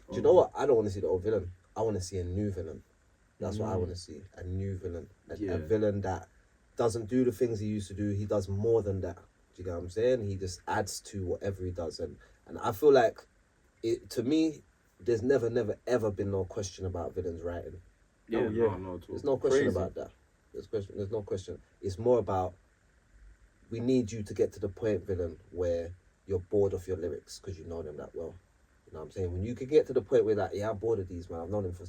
Do you know what? I don't want to see the old villain. I want to see a new villain. That's what I want to see. A new villain. A villain that doesn't do the things he used to do. He does more than that. Do you get what I'm saying? He just adds to whatever he does. And I feel like, to me, there's never, ever been no question about villains writing. Yeah, no, there's no question about that. There's no question. It's more about, we need you to get to the point, villain, where you're bored of your lyrics because you know them that well. You know what I'm saying? When you can get to the point where like, yeah, I'm bored of these, man. I've known them for...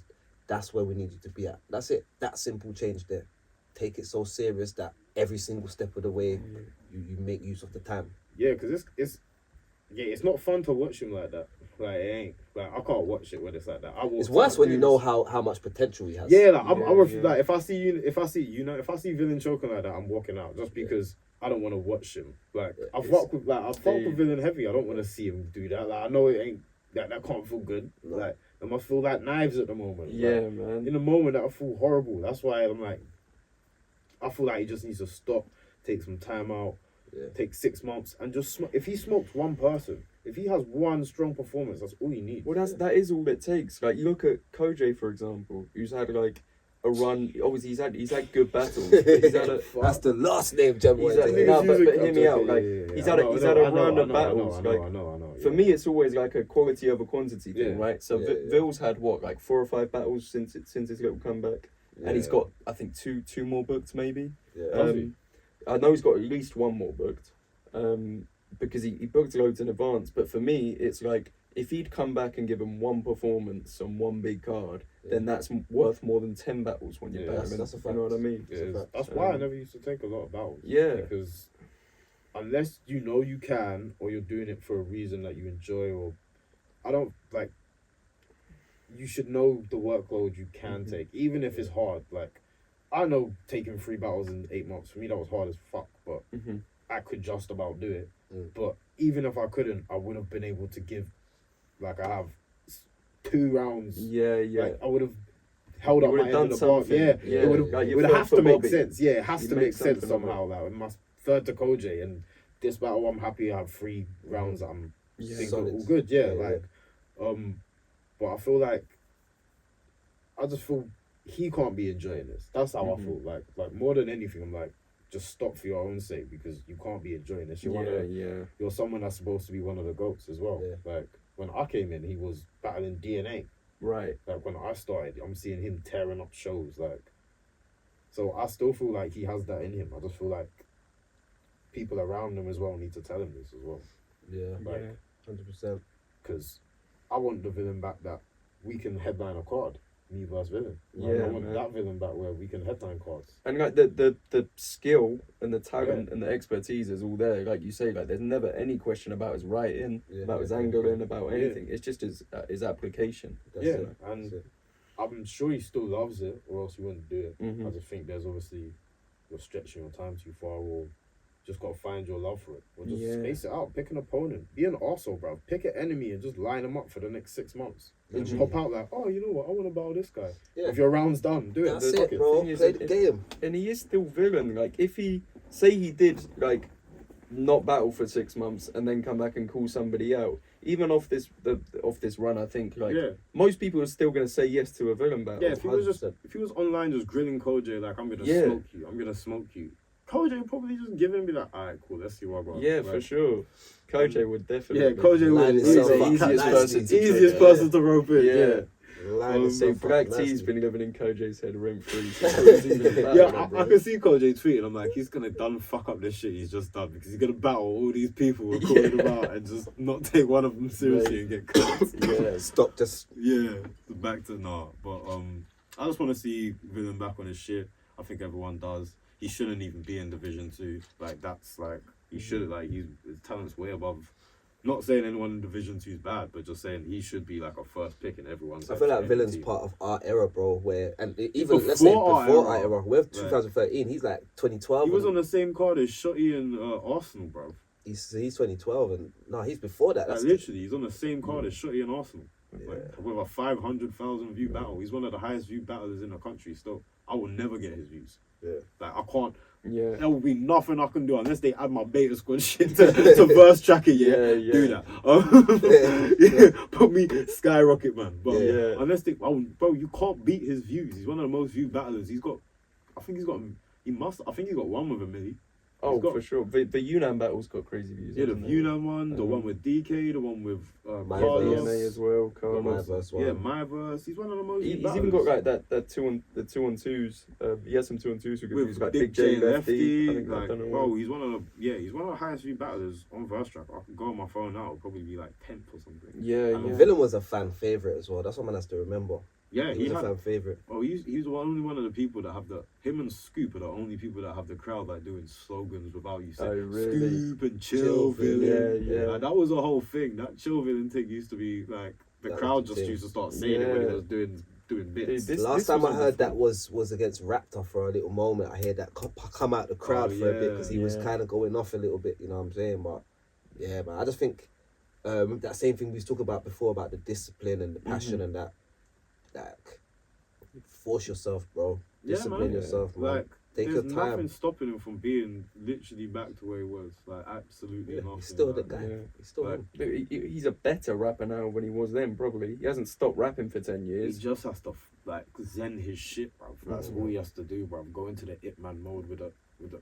That's where we need you to be at. That's it. That simple change there. Take it so serious that every single step of the way, you make use of the time. Yeah, because it's not fun to watch him like that. Like, it ain't. Like, I can't watch it when it's like that. It's worse when you know how much potential he has. Yeah, like, like if I see Villain choking like that, I'm walking out just because I don't want to watch him. Like, I fuck with Villain heavy. I don't want to see him do that. Like, I know it ain't that can't feel good. No. Like, I must feel like knives at the moment. Yeah, like, man. In the moment, that I feel horrible. That's why I'm like, I feel like he just needs to stop, take some time out, take 6 months, and just if he smokes one person, if he has one strong performance, that's all you need. Well, that is all it takes. Like, you look at Koj, for example, who's had like a run. Obviously, he's had good battles. He's had that's the last name, Jam. But hear me out. Like, he's had a run of battles. I know. For me, it's always like a quality over quantity thing, right? So Vill's had what, like 4 or 5 battles since his little comeback, and he's got, I think, two more booked maybe. I know he's got at least one more booked, because he booked loads in advance. But for me, it's like, if he'd come back and given one performance on one big card, then that's worth more than 10 battles when you're battling. That's a fact. You know what I mean? That's why I never used to take a lot of battles. Yeah. Because unless you know you can, or you're doing it for a reason that you enjoy, or you should know the workload you can take, even if it's hard. Like, I know taking 3 battles in 8 months, for me that was hard as fuck, but I could just about do it. But even if I couldn't, I would have been able to give, like, I have 2 rounds. Like, I would have held up my end of the bar. It would have to make sense. Yeah, it has to make sense somehow. Like, my third to Koj, and this battle, I'm happy I have 3 rounds that I'm thinking all good. But I feel like, I just feel he can't be enjoying this. That's how I feel. Like more than anything, I'm like, just stop for your own sake, because you can't be enjoying this. You're someone that's supposed to be one of the GOATs as well. Like, when I came in, he was battling DNA. Right. Like, when I started, I'm seeing him tearing up shows. Like, so I still feel like he has that in him. I just feel like people around him as well need to tell him this as well. Yeah, like 100%. Because I want the villain back that we can headline a card. Me versus Villain. I want that villain back where we can headline cards. And like the skill and the talent and the expertise is all there. Like you say, like, there's never any question about his writing, about his angling, about anything. It's just his application. And I'm sure he still loves it, or else he wouldn't do it. I just think there's obviously, you're stretching your time too far, or just got to find your love for it. Or just space it out. Pick an opponent. Be an arsehole, bro. Pick an enemy and just line them up for the next 6 months. And just hop out like, oh, you know what? I want to battle this guy. If your round's done, do it. That's it, bro. Play the game. And he is still Villain. Like, if he did, like, not battle for 6 months and then come back and call somebody out, even off this run, I think, like, most people are still going to say yes to a Villain battle. Yeah, if he was online just grilling Koj, like, I'm going to smoke you. Koj would probably just give him and be like, alright, cool, let's see what I got. Yeah, like, for sure. Koj would definitely. Yeah, Koj would. He's the easiest person to rope in. So Black T's been living in Koj's head rent free. I can see Koj tweeting. I'm like, he's gonna done fuck up this shit he's just done, because he's gonna battle all these people we're calling him out and just not take one of them seriously and get cut. Stop just. Back to But I just want to see Villain back on his shit. I think everyone does. He shouldn't even be in Division 2. Like, that's like, he should, like, his talent's way above. Not saying anyone in Division 2 is bad, but just saying he should be like a first pick in everyone's. I feel like Villain's part of our era, bro. And even let's say before our era, we're 2013. He's like 2012. He was on the same card as Shotty and Arsenal, bro. He's 2012, and no, he's before that. That's literally, he's on the same card as Shotty and Arsenal. Like, with a 500,000 view battle, he's one of the highest viewed battlers in the country. Still, I will never get his views. Yeah. Like I can't. Yeah. There will be nothing I can do unless they add my beta squad shit to verse tracker. Do that. Put me skyrocket, man. But unless they, bro, you can't beat his views. He's one of the most viewed battlers. I think he's got one with a milli. Oh, for sure. The Yunnan battle's got crazy views. Yeah, the Yunnan one, the one with DK, the one with My Carlos. DNA as well. Carlos. My verse one. Yeah, my verse. He's one of the most. He's even got like that two on twos. He has some 2-on-2s who can use like Big J Lefty. I think like, bro, he's one of the highest viewed battlers on verse track. I can go on my phone now. It'll probably be like 10th or something. Yeah. Villun was a fan favorite as well. That's what man has to remember. Yeah, he was a fan favorite. Oh, he's only one of the people that have him and Scoop are the only people that have the crowd like doing slogans without you saying Scoop and chill Villun. Yeah. Like, that was a whole thing. That chill Villun thing used to be like the crowd just used to start saying it when he was doing bits. Last time I heard that was against Raptor for a little moment. I heard that come out the crowd for a bit because he was kind of going off a little bit. You know what I'm saying? But yeah, man, I just think that same thing we was talking about before about the discipline and the passion and that. Like, force yourself, bro. Discipline yourself, man. Like, take your there's time. nothing stopping him from being literally back to where he was. Like, absolutely nothing. He's still like, the guy. Yeah. He's still like, he's a better rapper now than he was then, probably. He hasn't stopped rapping for 10 years. He just has to, like, zen his shit, bro. That's all he has to do, bro. Go into the Ip Man mode with